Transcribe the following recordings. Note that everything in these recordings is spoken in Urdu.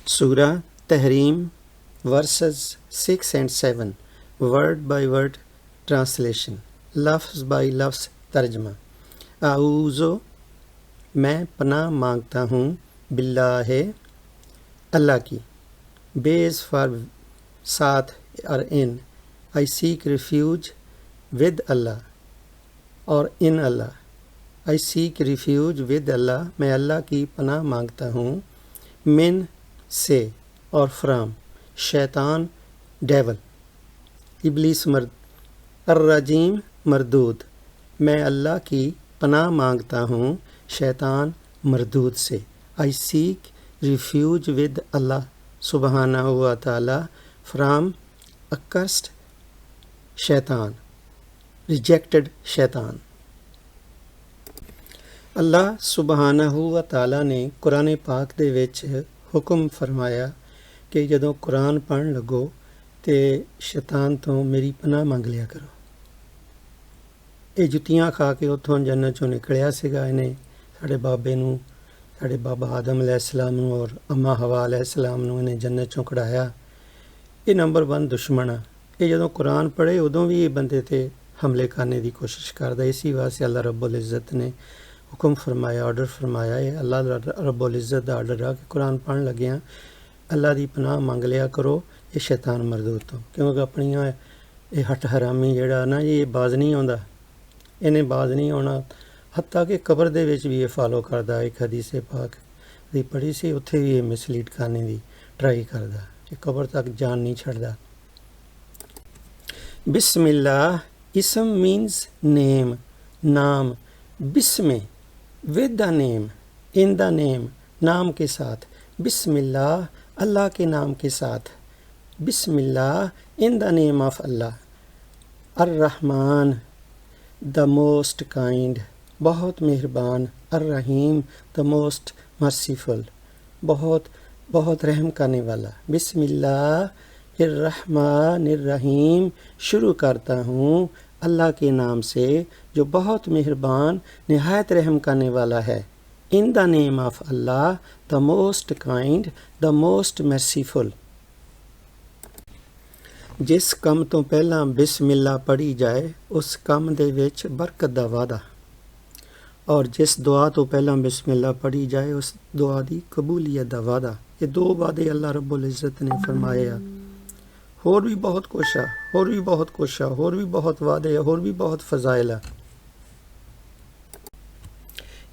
سورہ تحریم verses 6 and 7 word by word translation, لفظ بائی لفظ ترجمہ۔ اعوذ میں پناہ مانگتا ہوں، باللہ اللہ کی، بیز فار ساتھ اور ان، آئی سیک ریفیوج ود اللہ اور ان اللہ، آئی سیک ریفیوج ود اللہ، میں اللہ کی پناہ مانگتا ہوں، من سے اور فرام شیطان ڈیول، ابلیس الرجیم مردود، میں اللہ کی پناہ مانگتا ہوں شیطان مردود سے۔ آئی سیک ریفیوج ود اللہ سبحانہ و تعالی فرام اکرسڈ شیطان، ریجیکٹڈ شیطان۔ اللہ سبحانہ و تعالی نے قرآن پاک دے وچ حکم فرمایا کہ جدوں قرآن پڑھن لگو تے شیطان تو میری پناہ منگ لیا کرو۔ یہ جتیاں کھا کے اتھوں جنت چوں نکلیا سگا، انہیں ساڑے بابے نوں، ساڑے بابا آدم علیہ السلام نوں اور اماں حوا علیہ السلام نوں انہیں جنت چوں کڑایا۔ یہ نمبر 1 دشمن آ۔ یہ جدوں قرآن پڑھے ادوں بھی یہ بندے تے حملے کرنے دی کوشش کردا، اسی واسطے اللہ رب العزت نے حکم فرمایا، آرڈر فرمایا، یہ اللہ رب العزت دا آرڈر آ کہ قرآن پڑھن لگیاں اللہ دی پناہ منگ لیا کرو یہ شیطان مردود تو، کیونکہ اپنیاں یہ ہٹ حرامی جڑا نا یہ باز نہیں آوندا، انہیں باز نہیں آنا، حتیٰ کہ قبر دے وچ بھی یہ فالو کردا۔ ایک حدیث پاک دی پڑھی سی، اتھے بھی یہ مسلیڈ کرنے دی ٹرائی کردا کہ قبر تک جان نہیں چھڑدا۔ بسم اللہ، اسم مینز نیم، نام، بسم with the name, in the نیم، نام کے ساتھ، بسم اللہ اللہ کے نام کے ساتھ، بسم اللہ ان دا نیم آف اللہ، الرحمن دا موسٹ کائنڈ، بہت مہربان، الرحیم دا موسٹ مرسیفل، بہت بہت رحم کرنے والا۔ بسم اللہ الرحمن الرحیم، شروع کرتا ہوں اللہ کے نام سے جو بہت مہربان نہایت رحم کرنے والا ہے۔ In the name of Allah, the most kind, the most merciful. جس کم تو پہلا بسم اللہ پڑھی جائے اس کم دے وچ برکت دا وعدہ، اور جس دعا تو پہلا بسم اللہ پڑھی جائے اس دعا دی قبولیت دا وعدہ۔ یہ 2 وعدے اللہ رب العزت نے فرمائے آ۔ اور بھی بہت کچھ آ، اور بھی بہت کچھ آ، اور بھی بہت وعدے، اور بھی بہت فضائل آ۔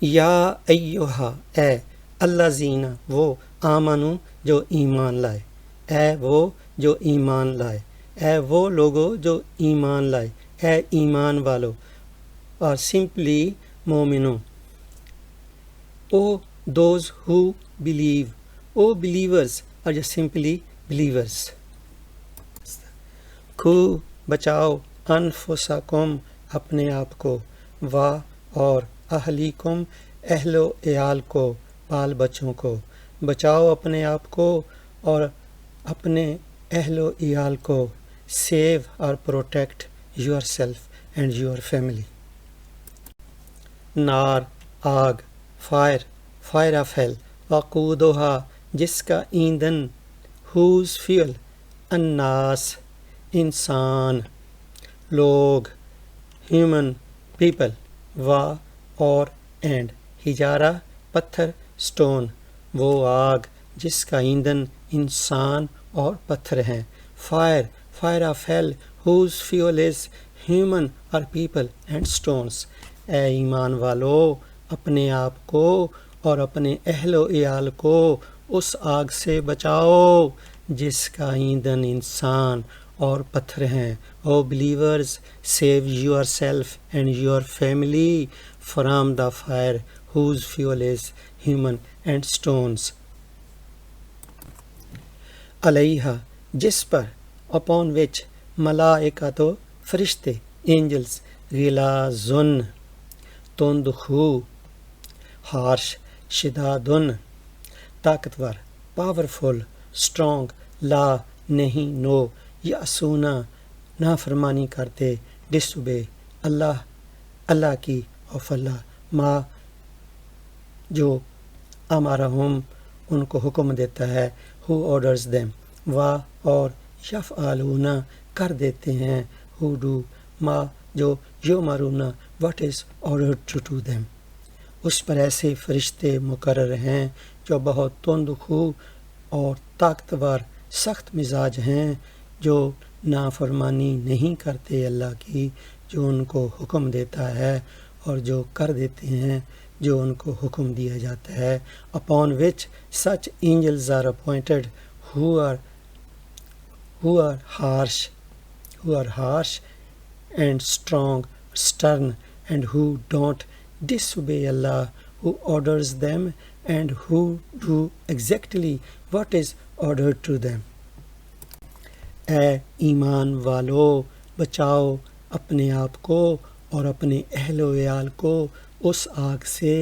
یا ایہا، اے اللہ زینہ، وہ آمنو جو ایمان لائے، اے وہ جو ایمان لائے، اے وہ لوگو جو ایمان لائے، اے ایمان والو، اور سمپلی مومنو، O those who believe, O believers اور just simply believers۔ خو بچاؤ، انفسکم اپنے آپ کو، وا اور اہلیکم اہل و عیال کو، بال بچوں کو، بچاؤ اپنے آپ کو اور اپنے اہل و عیال کو، سیو اور protect your self and your family. نار آگ، فائر، فائر آف ہیل، وقودہا جس کا ایندھن، ہوز فیول، الناس انسان، لوگ، ہیومن پیپل، وا اور اینڈ، ہجارہ پتھر، سٹون، وہ آگ جس کا ایندھن انسان اور پتھر ہیں، fire, fire of hell, whose fuel is human اور پیپل اینڈ سٹونز۔ اے ایمان والو، اپنے آپ کو اور اپنے اہل و عیال کو اس آگ سے بچاؤ جس کا ایندھن انسان اور پتھر ہیں۔ O believers, save yourself and your family from the fire whose fuel is human and stones۔ علیہا جس پر، upon which، ملائکۃ فرشتے، angels، غلاظن تند خو، ہارش، شدادن طاقتور، پاورفل، اسٹرانگ، لا نہیں، نو، یعصونا نافرمانی کرتے، ڈس اوبے، اللہ کی، آف اللہ، ما جو امرہم ان کو حکم دیتا ہے. who orders them. وا اور یفعلون کر دیتے ہیں. who do ما جو یؤمرون what is ordered to them. اس پر ایسے فرشتے مقرر ہیں جو بہت تند خو اور طاقتور سخت مزاج ہیں، جو نافرمانی نہیں کرتے اللہ کی جو ان کو حکم دیتا ہے، اور جو کر دیتے ہیں جو ان کو حکم دیا جاتا ہے. upon which such angels are appointed who are harsh and strong, stern, and who don't disobey Allah, who orders them and who do exactly what is ordered to them. اے ایمان والو، بچاؤ اپنے آپ کو اور اپنے اہل و عیال کو اس آگ سے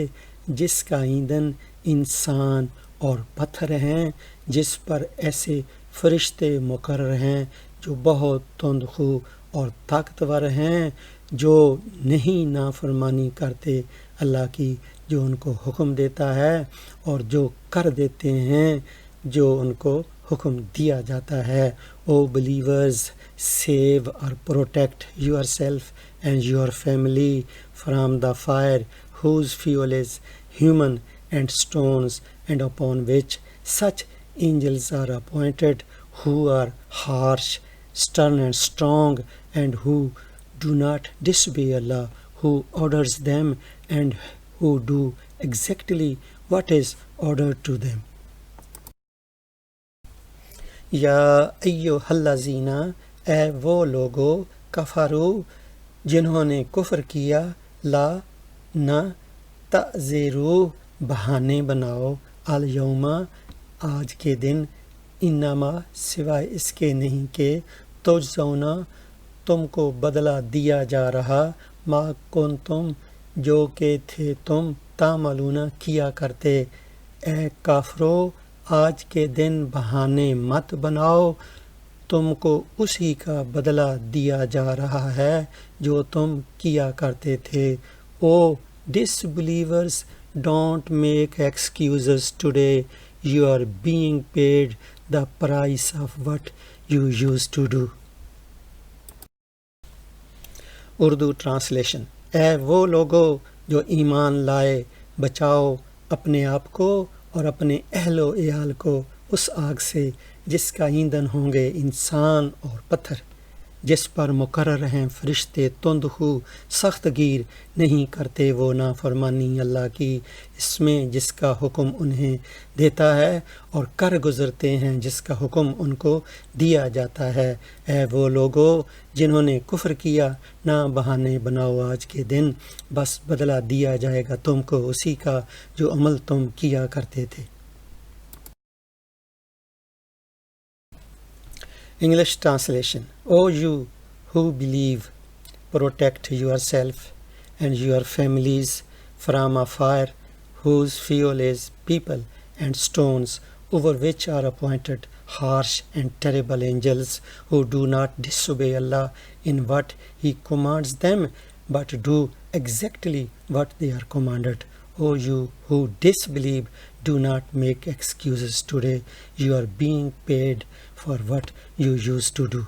جس کا ایندھن انسان اور پتھر ہیں، جس پر ایسے فرشتے مقرر ہیں جو بہت تند خو اور طاقتور ہیں، جو نہیں نافرمانی کرتے اللہ کی جو ان کو حکم دیتا ہے، اور جو کر دیتے ہیں جو ان کو حکم دیا جاتا ہے. O believers, save or protect yourself and your family from the fire whose fuel is human and stones, and upon which such angels are appointed who are harsh, stern and strong, and who do not disobey Allah, who orders them and who do exactly what is ordered to them. یا ایھا الذین، اے وہ لوگو، کفرو جنہوں نے کفر کیا، لا نہ، تعذرو بہانے بناؤ، الیوم آج کے دن، انما سوائے اس کے نہیں کہ تجزون تم کو بدلہ دیا جا رہا، ما کنتم جو کہ تھے تم، تعملون کیا کرتے. اے کافرو آج کے دن بہانے مت بناؤ، تم کو اسی کا بدلہ دیا جا رہا ہے جو تم کیا کرتے تھے. او disbelievers, don't make excuses today, you are being paid the price of what you used to do. Urdu translation. اے وہ لوگو جو ایمان لائے، بچاؤ اپنے آپ کو اور اپنے اہل و عیال کو اس آگ سے جس کا ایندھن ہوں گے انسان اور پتھر، جس پر مقرر ہیں فرشتے تند خو سخت گیر، نہیں کرتے وہ نافرمانی اللہ کی اس میں جس کا حکم انہیں دیتا ہے، اور کر گزرتے ہیں جس کا حکم ان کو دیا جاتا ہے. اے وہ لوگو جنہوں نے کفر کیا، نہ بہانے بناؤ آج کے دن، بس بدلہ دیا جائے گا تم کو اسی کا جو عمل تم کیا کرتے تھے. English translation. O you who believe, protect yourself and your families from a fire whose fuel is people and stones, over which are appointed harsh and terrible angels who do not disobey Allah in what He commands them, but do exactly what they are commanded. O you who disbelieve, do not make excuses today, you are being paid for what you used to do.